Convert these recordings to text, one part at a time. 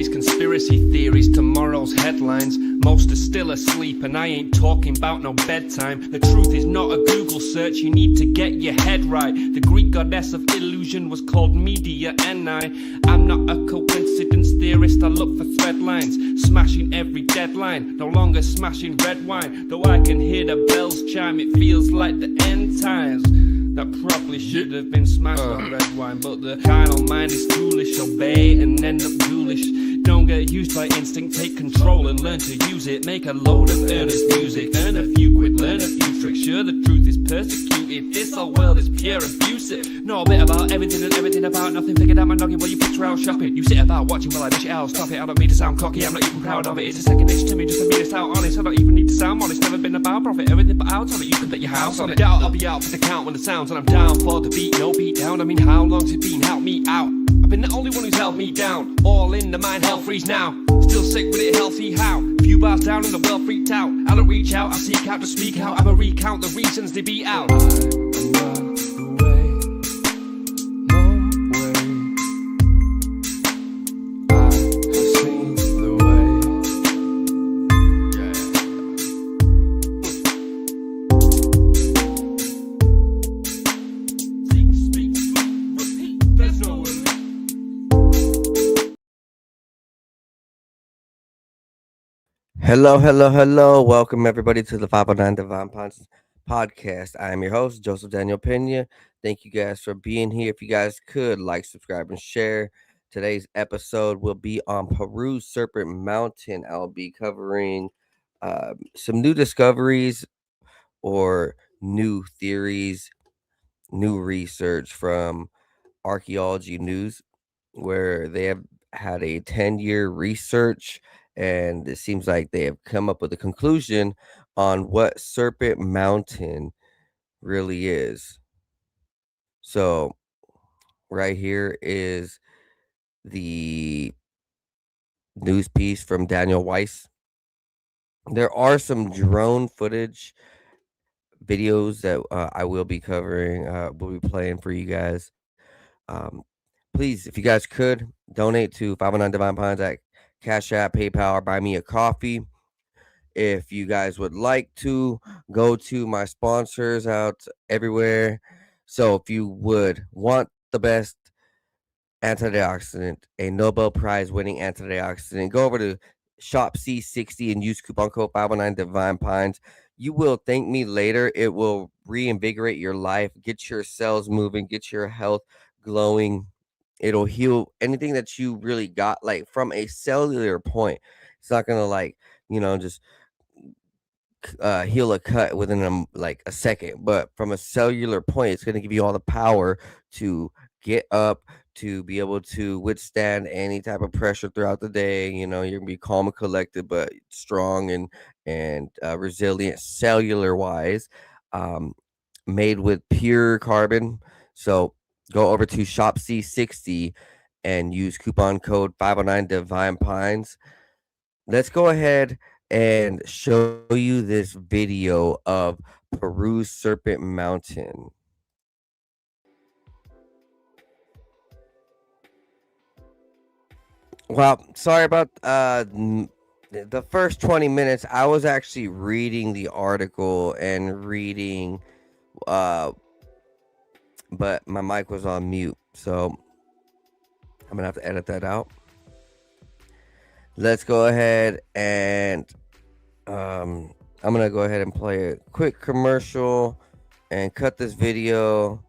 Yesterday's conspiracy theories, tomorrow's headlines. Most are still asleep and I ain't talking about no bedtime. The truth is not a Google search, you need to get your head right. The Greek goddess of illusion was called Media, and I'm not a coincidence theorist, I look for thread lines. Smashing every deadline, no longer smashing red wine. Though I can hear the bells chime, it feels like the end times. That probably should have been smashed on red wine, but the carnal mind is foolish. Obey and end up ghoulish. Don't get used by instinct, take control and learn to use it. Make a load of earnest music, earn a few quid, learn a few tricks. Sure, the truth is persecuted, this whole world is pure abusive. Know a bit about everything and everything about nothing. Figured out my noggin while you picture out shopping. You sit about watching while I dish it out, stop it. I don't mean to sound cocky, I'm not even proud of it. It's a second itch to me, just for me to sound honest. I don't even need to sound honest, never been about profit. Everything but out on it, you can bet your house on it. Doubt I'll be out for the count when the sounds, and I'm down for the beat, no beat down. I mean, how long's it been? Help me out. I've been the only one who's held me down. All in the mind, hell freeze now. Still sick with it, healthy how? Few bars down and the world freaked out. I don't reach out, I seek out to speak out. I'ma recount the reasons they beat out. Hello. Welcome everybody to the 509 Divine Pints podcast. I am your host, Joseph Daniel Pena. Thank you guys for being here. If you guys could like, subscribe, and share. Today's episode will be on Peru's Serpent Mountain. I'll be covering some new discoveries or new theories, new research from Archaeology News, where they have had a 10-year research, and it seems like they have come up with a conclusion on what Serpent Mountain really is. So right here is the news piece from Daniel Weiss. There are some drone footage videos that I will be covering, will be playing for you guys. Please, if you guys could, donate to 509 Divine Pines at Cash App, PayPal, or buy me a coffee. If you guys would like to, go to my sponsors out everywhere. So if you would want the best antioxidant, a Nobel Prize winning antioxidant, go over to Shop C60 and use coupon code 509 Divine Pines. You will thank me later. It will reinvigorate your life, get your cells moving, get your health glowing. It'll heal anything that you really got, like from a cellular point. It's not gonna just heal a cut within a second, but from a cellular point, it's gonna give you all the power to get up, to be able to withstand any type of pressure throughout the day. You're gonna be calm and collected, but strong and resilient cellular wise. Made with pure carbon. So go over to Shop C60 and use coupon code 509 Divine Pines. Let's go ahead and show you this video of Peru's Serpent Mountain. Well, sorry about the first 20 minutes. I was actually reading the article and reading but my mic was on mute, so I'm gonna have to edit that out. Let's go ahead and I'm gonna go ahead and play a quick commercial and cut this video,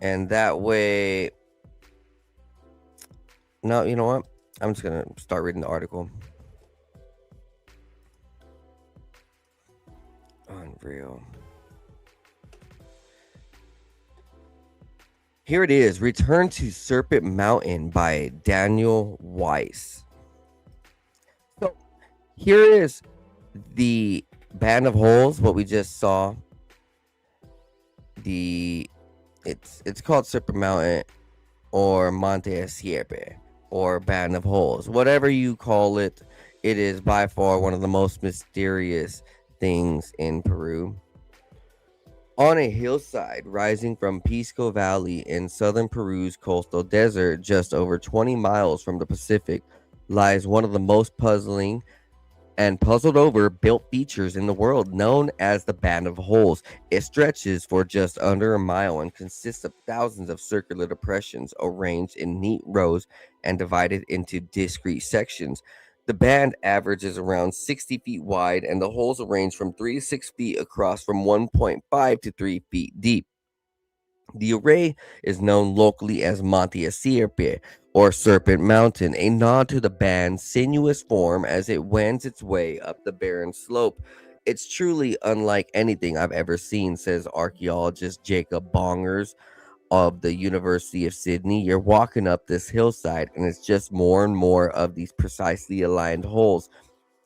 and that way, no, you know what, I'm just gonna start reading the article. Unreal. Here it is, Return to Serpent Mountain by Daniel Weiss. So here is the band of holes, what we just saw. It's called Serpent Mountain or Monte Sierpe or band of holes. Whatever you call it, it is by far one of the most mysterious things in Peru. On a hillside rising from Pisco Valley in southern Peru's coastal desert, just over 20 miles from the Pacific, lies one of the most puzzling and puzzled over built features in the world, known as the Band of Holes. It stretches for just under a mile and consists of thousands of circular depressions arranged in neat rows and divided into discrete sections. The band averages around 60 feet wide, and the holes range from 3 to 6 feet across, from 1.5 to 3 feet deep. The array is known locally as Monte Sierpe, or Serpent Mountain, a nod to the band's sinuous form as it wends its way up the barren slope. It's truly unlike anything I've ever seen, says archaeologist Jacob Bongers of the University of Sydney. You're walking up this hillside, and it's just more and more of these precisely aligned holes.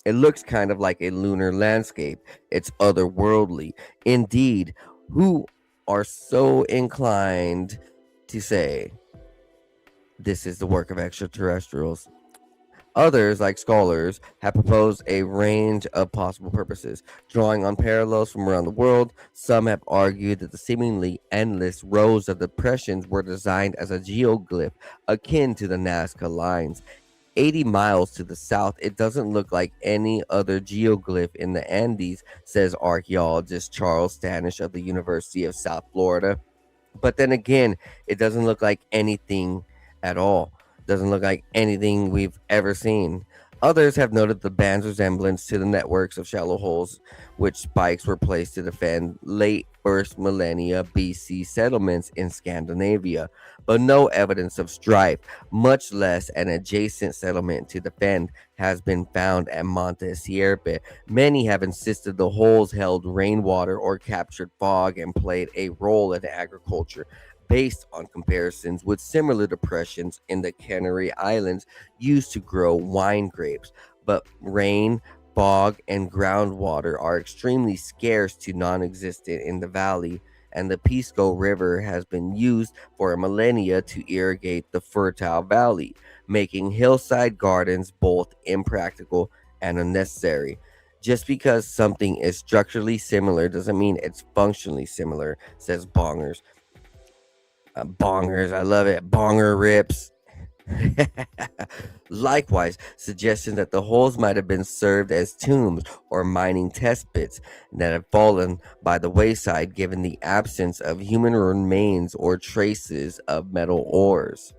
It looks kind of like a lunar landscape. It's otherworldly. Indeed, who are so inclined to say this is the work of extraterrestrials? Others, like scholars, have proposed a range of possible purposes, drawing on parallels from around the world. Some have argued that the seemingly endless rows of depressions were designed as a geoglyph akin to the Nazca lines. 80 miles to the south, it doesn't look like any other geoglyph in the Andes, says archaeologist Charles Stanish of the University of South Florida. But then again, it doesn't look like anything at all. Doesn't look like anything we've ever seen. Others have noted the band's resemblance to the networks of shallow holes, which spikes were placed to defend late first millennia BC settlements in Scandinavia, but no evidence of strife, much less an adjacent settlement to defend, has been found at Monte Sierpe. Many have insisted the holes held rainwater or captured fog and played a role in agriculture, based on comparisons with similar depressions in the Canary Islands used to grow wine grapes. But rain, fog, and groundwater are extremely scarce to non existent in the valley, and the Pisco River has been used for millennia to irrigate the fertile valley, making hillside gardens both impractical and unnecessary. Just because something is structurally similar doesn't mean it's functionally similar, says Bongers. Bongers, I love it. Bonger rips. Likewise, suggestions that the holes might have been served as tombs or mining test pits that had fallen by the wayside given the absence of human remains or traces of metal ores.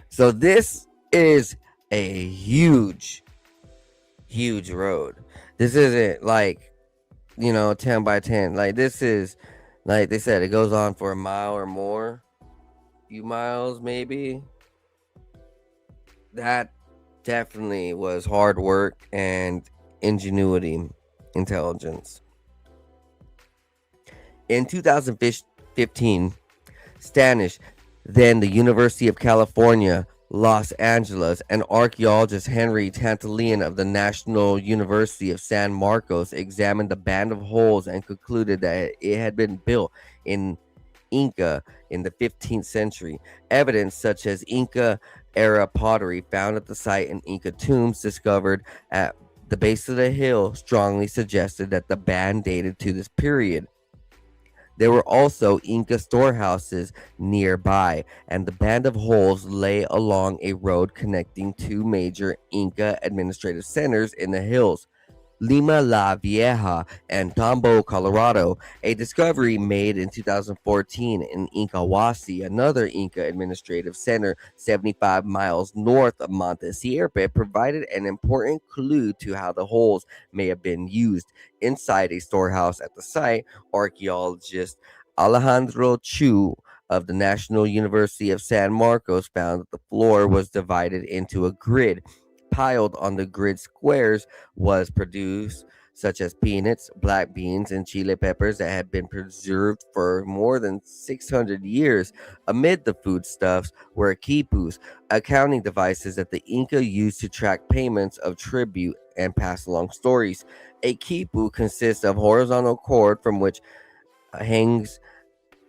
So this is a huge, huge road. This isn't like, 10 by 10. Like, this is, like they said, it goes on for a mile or more, few miles maybe. That definitely was hard work and ingenuity, intelligence. In 2015, Stanish, then the University of California, Los Angeles, and archaeologist Henry Tantalian of the National University of San Marcos examined the band of holes and concluded that it had been built in Inca in the 15th century. Evidence such as Inca era pottery found at the site and Inca tombs discovered at the base of the hill strongly suggested that the band dated to this period. There were also Inca storehouses nearby, and the band of holes lay along a road connecting two major Inca administrative centers in the hills, Lima La Vieja and Tambo, Colorado. A discovery made in 2014 in Incahuasi, another Inca administrative center 75 miles north of Monte Sierpe, provided an important clue to how the holes may have been used. Inside a storehouse at the site, archaeologist Alejandro Chu of the National University of San Marcos found that the floor was divided into a grid. Piled on the grid squares was produce such as peanuts, black beans, and chili peppers that had been preserved for more than 600 years. Amid the foodstuffs were quipus, accounting devices that the Inca used to track payments of tribute and pass along stories. A quipu consists of horizontal cord from which hangs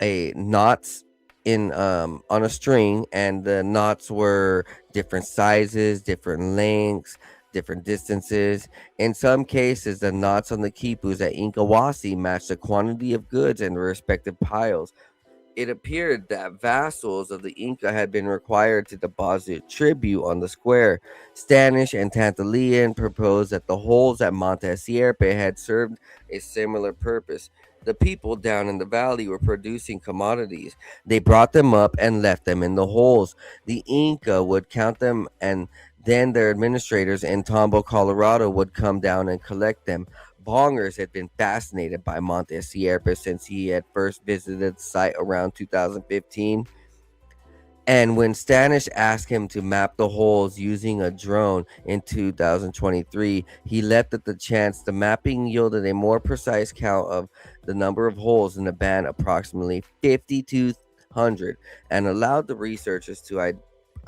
a knots in on a string, and the knots were different sizes, different lengths, different distances. In some cases, the knots on the quipus at Incahuasi matched the quantity of goods in the respective piles. It appeared that vassals of the Inca had been required to deposit tribute on the square. Stanish and Tantalian proposed that the holes at Monte Sierpe had served a similar purpose. The people down in the valley were producing commodities. They brought them up and left them in the holes. The Inca would count them, and then their administrators in Tombo, Colorado would come down and collect them. Bongers had been fascinated by Monte Sierpe since he had first visited the site around 2015. And when Stanish asked him to map the holes using a drone in 2023, he left at the chance. The mapping yielded a more precise count of the number of holes in the band, approximately 5,200, and allowed the researchers to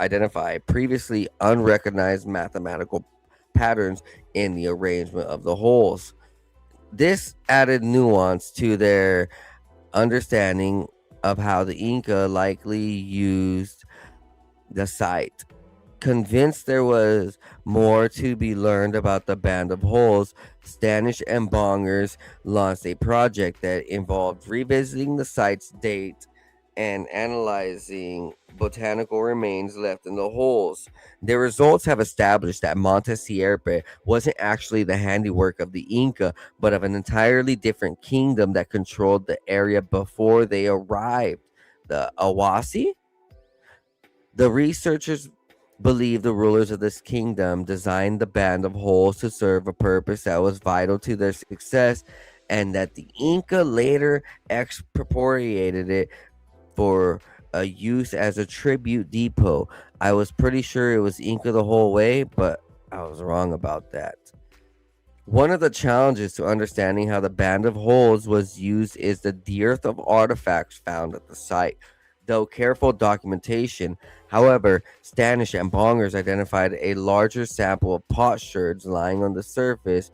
identify previously unrecognized mathematical patterns in the arrangement of the holes. This added nuance to their understanding of how the Inca likely used the site. Convinced there was more to be learned about the Band of Holes, Stanish and Bongers launched a project that involved revisiting the site's date and analyzing botanical remains left in the holes. Their results have established that Monte Sierpe wasn't actually the handiwork of the Inca, but of an entirely different kingdom that controlled the area before they arrived. The Awasi? The researchers believe the rulers of this kingdom designed the band of holes to serve a purpose that was vital to their success, and that the Inca later expropriated it for a use as a tribute depot. I was pretty sure it was Inca the whole way, but I was wrong about that. One of the challenges to understanding how the Band of Holes was used is the dearth of artifacts found at the site. Though careful documentation, however, Stanish and Bongers identified a larger sample of potsherds lying on the surface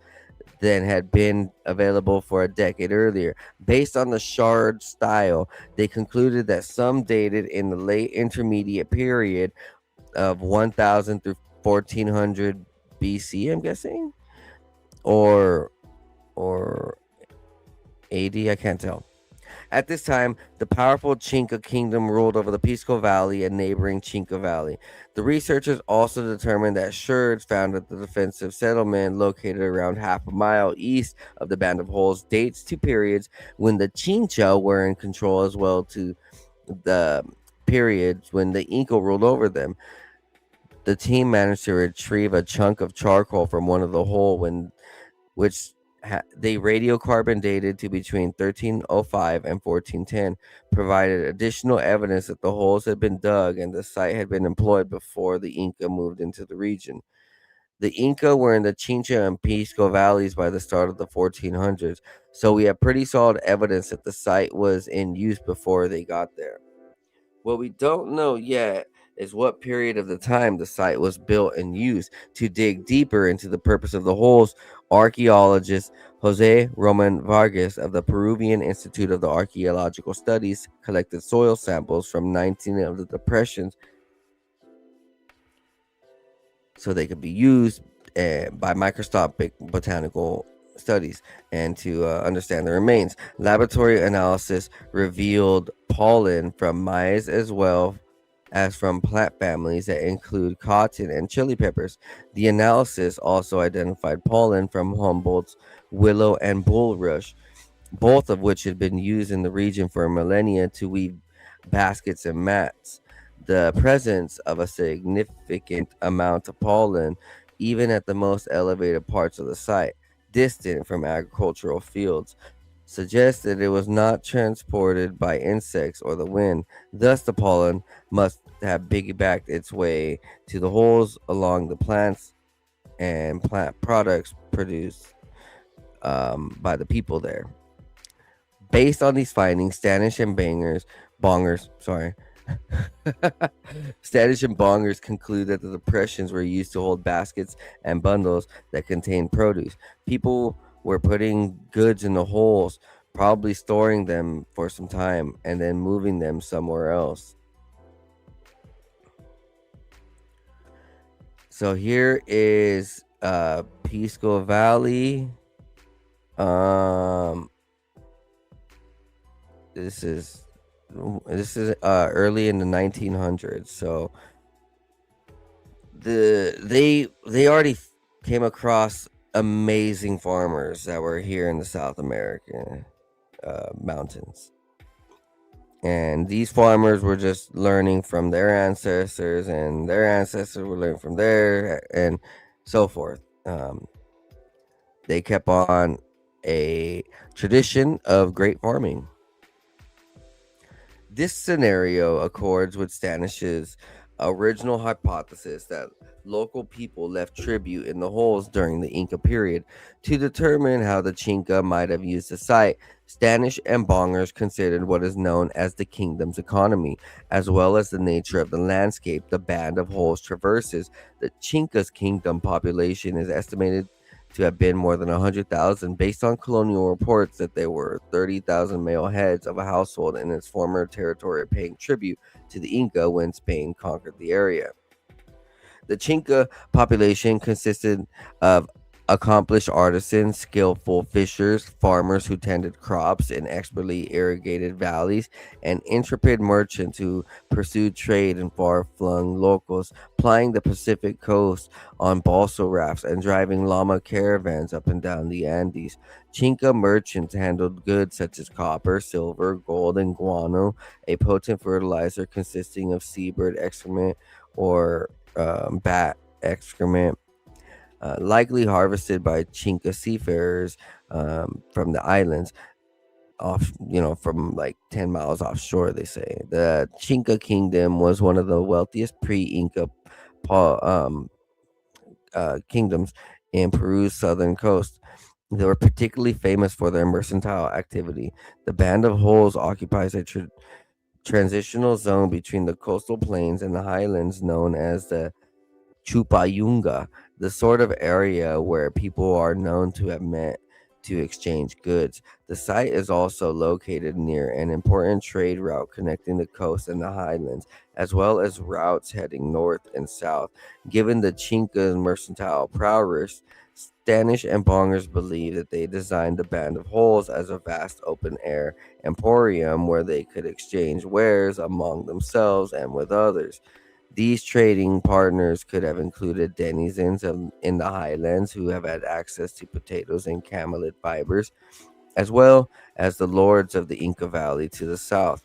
than had been available for a decade earlier. Based on the shard style, they concluded that some dated in the late intermediate period of 1000 through 1400 BC, I'm guessing, or 80, I can't tell. At this time, the powerful Chinca kingdom ruled over the Pisco Valley and neighboring Chinca Valley. The researchers also determined that sherds found at the defensive settlement located around half a mile east of the Band of Holes dates to periods when the Chincha were in control, as well to the periods when the Inca ruled over them. The team managed to retrieve a chunk of charcoal from one of the hole which they radiocarbon dated to between 1305 and 1410, provided additional evidence that the holes had been dug and the site had been employed before the Inca moved into the region. The Inca were in the Chincha and Pisco valleys by the start of the 1400s, so we have pretty solid evidence that the site was in use before they got there. What we don't know yet is what period of the time the site was built and used. To dig deeper into the purpose of the holes, archaeologist Jose Roman Vargas of the Peruvian Institute of the Archaeological Studies collected soil samples from 19 of the depressions so they could be used by microscopic botanical studies and to understand the remains. Laboratory analysis revealed pollen from maize as well as from plant families that include cotton and chili peppers. The analysis also identified pollen from Humboldt's willow and bulrush, both of which had been used in the region for millennia to weave baskets and mats. The presence of a significant amount of pollen, even at the most elevated parts of the site, distant from agricultural fields, suggests that it was not transported by insects or the wind. Thus, the pollen must have piggybacked its way to the holes along the plants and plant products produced by the people there. Based on these findings, Bongers, sorry. Stanish and Bongers conclude that the depressions were used to hold baskets and bundles that contained produce. People were putting goods in the holes, probably storing them for some time and then moving them somewhere else. So here is Pisco Valley. This is This is early in the 1900s. So they already came across amazing farmers that were here in the South American mountains. And these farmers were just learning from their ancestors, and their ancestors were learning from their, and so forth. They kept on a tradition of great farming. This scenario accords with Standish's original hypothesis that local people left tribute in the holes during the Inca period. To determine how the Chinca might have used the site, Stanish and Bongers considered what is known as the kingdom's economy, as well as the nature of the landscape the band of holes traverses. The Chinca's kingdom population is estimated to have been more than 100,000, based on colonial reports that there were 30,000 male heads of a household in its former territory paying tribute to the Inca when Spain conquered the area. The Chinca population consisted of accomplished artisans, skillful fishers, farmers who tended crops in expertly irrigated valleys, and intrepid merchants who pursued trade in far-flung locals, plying the Pacific coast on balsa rafts and driving llama caravans up and down the Andes. Chinca merchants handled goods such as copper, silver, gold, and guano, a potent fertilizer consisting of seabird excrement or bat excrement, likely harvested by Chinca seafarers from the islands off, from like 10 miles offshore, they say. The Chinca kingdom was one of the wealthiest pre-Inca kingdoms in Peru's southern coast. They were particularly famous for their mercantile activity. The Band of Holes occupies a transitional zone between the coastal plains and the highlands known as the Chupayunga, the sort of area where people are known to have met to exchange goods. The site is also located near an important trade route connecting the coast and the highlands, as well as routes heading north and south. Given the Chinca's mercantile prowess, Stanish and Bongers believe that they designed the Band of Holes as a vast open air emporium where they could exchange wares among themselves and with others. These trading partners could have included denizens in the highlands who have had access to potatoes and camelid fibers, as well as the lords of the Inca Valley to the south,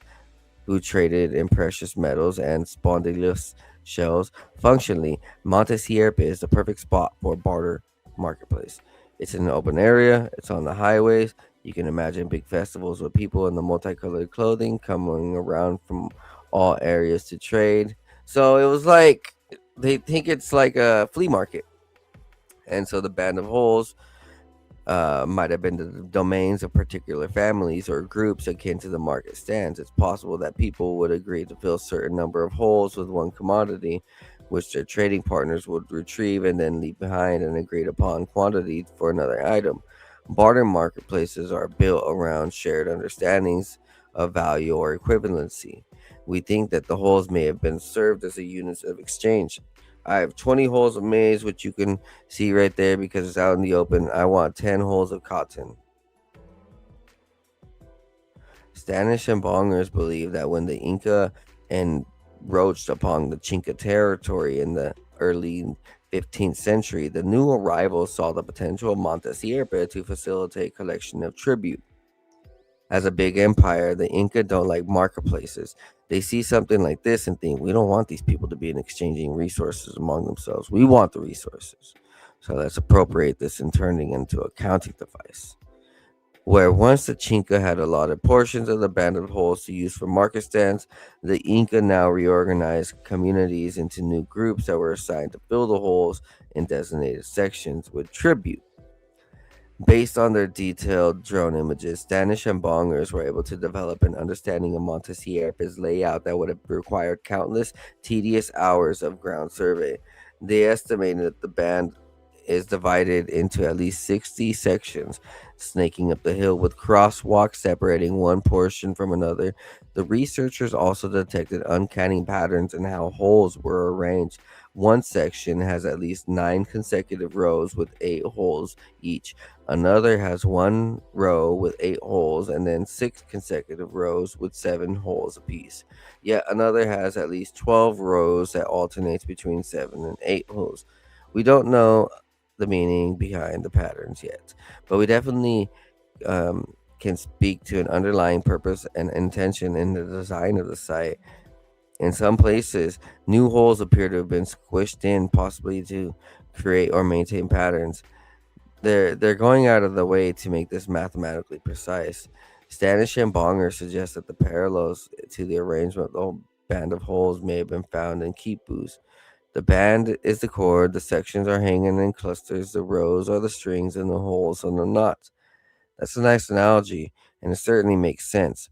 who traded in precious metals and spondylus shells. Functionally, Monte Sierpe is the perfect spot for a barter marketplace. It's in an open area, it's on the highways. You can imagine big festivals with people in the multicolored clothing coming around from all areas to trade. So it was like they think it's like a flea market. And so the Band of Holes might have been the domains of particular families or groups akin to the market stands. It's possible that people would agree to fill a certain number of holes with one commodity, which their trading partners would retrieve and then leave behind an agreed upon quantity for another item. Barter marketplaces are built around shared understandings of value or equivalency. We think that the holes may have been served as a unit of exchange. I have 20 holes of maize, which you can see right there because it's out in the open. I want 10 holes of cotton. Stanish and Bongers believe that when the Inca encroached upon the Chinca territory in the early 15th century, the new arrivals saw the potential of Monte Sierpe to facilitate collection of tribute. As a big empire, the Inca don't like marketplaces. They see something like this and think, we don't want these people to be exchanging resources among themselves. We want the resources. So let's appropriate this and turn it into a counting device. Where once the Chinca had allotted portions of the Band of Holes to use for market stands, the Inca now reorganized communities into new groups that were assigned to fill the holes in designated sections with tribute. Based on their detailed drone images, Stanish and Bongers were able to develop an understanding of Monte Sierpe's layout that would have required countless tedious hours of ground survey. They estimated that the band is divided into at least 60 sections, snaking up the hill with crosswalks separating one portion from another. The researchers also detected uncanny patterns in how holes were arranged. One section has at least 9 consecutive rows with 8 holes each. Another has one row with 8 holes and then 6 consecutive rows with 7 holes apiece. Yet another has at least 12 rows that alternates between 7 and 8 holes. We don't know the meaning behind the patterns yet, but we definitely can speak to an underlying purpose and intention in the design of the site. In some places, new holes appear to have been squished in, possibly to create or maintain patterns. They're going out of the way to make this mathematically precise. Stanish and Bonger suggest that the parallels to the arrangement of the whole band of holes may have been found in Kipus. The band is the cord, the sections are hanging in clusters, the rows are the strings, and the holes are the knots. That's a nice analogy, and it certainly makes sense.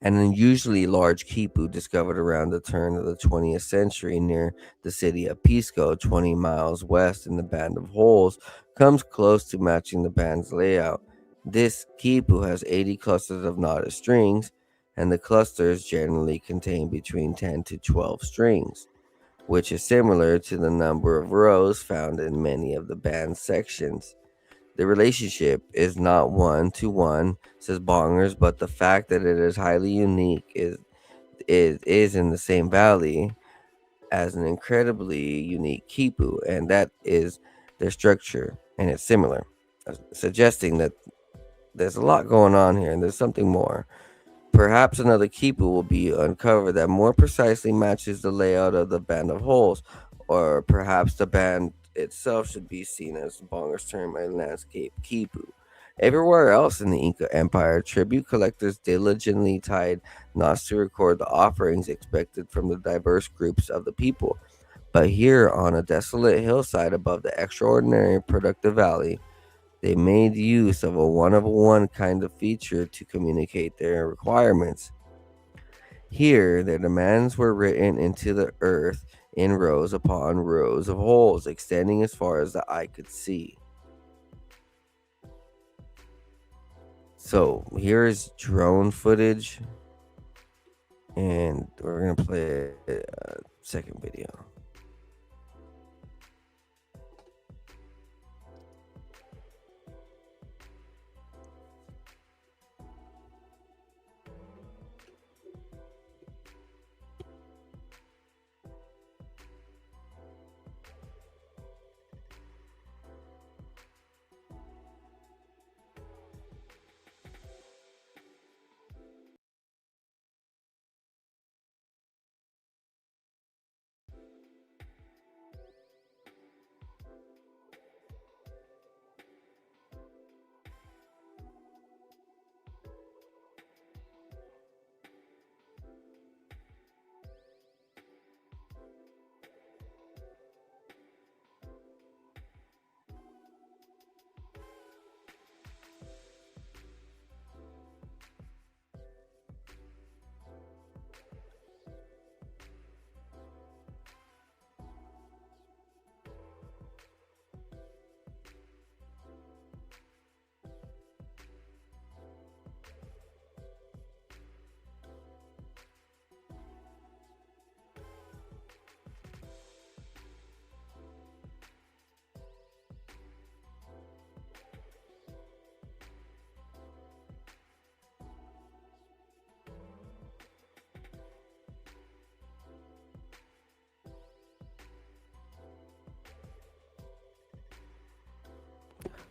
An unusually large quipu discovered around the turn of the 20th century near the city of Pisco, 20 miles west in the band of holes, comes close to matching the band's layout. This quipu has 80 clusters of knotted strings, and the clusters generally contain between 10 to 12 strings, which is similar to the number of rows found in many of the band's sections. The relationship is not one to one, says Bongers, but the fact that it is highly unique is in the same valley as an incredibly unique Kipu, and that is their structure, and it's similar, suggesting that there's a lot going on here, and there's something more. Perhaps another keeper will be uncovered that more precisely matches the layout of the band of holes, or perhaps the band itself should be seen as Bonger's term a landscape kipu. Everywhere else in the Inca Empire, tribute collectors diligently tied knots to record the offerings expected from the diverse groups of the people. But here, on a desolate hillside above the extraordinary productive valley, they made use of a one of one kind of feature to communicate their requirements. Here, their demands were written into the earth in rows upon rows of holes extending as far as the eye could see. So, here is drone footage, and we're going to play a second video.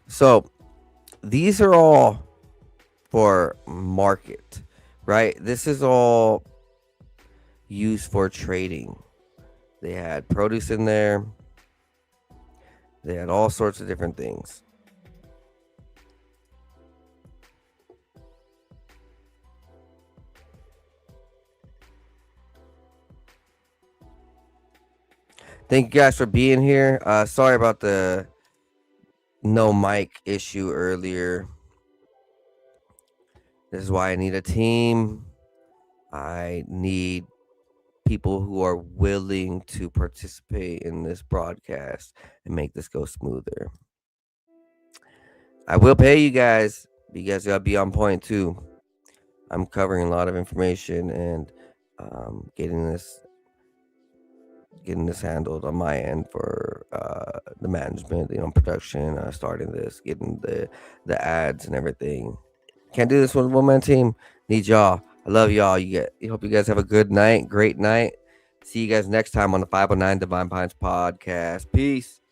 So, these are all for market, right? This is all used for trading. They had produce in there, they had all sorts of different things. Thank you guys for being here. Sorry about the no mic issue earlier. This is why I need a team. I need people who are willing to participate in this broadcast and make this go smoother. I will pay you guys. You guys gotta be on point too. I'm covering a lot of information and getting this handled on my end for the management, production, starting this, getting the ads and everything. Can't do this with a one man team. Need y'all. I love y'all. Hope you guys have a good night, great night. See you guys next time on the 509 Divine Pines podcast. Peace.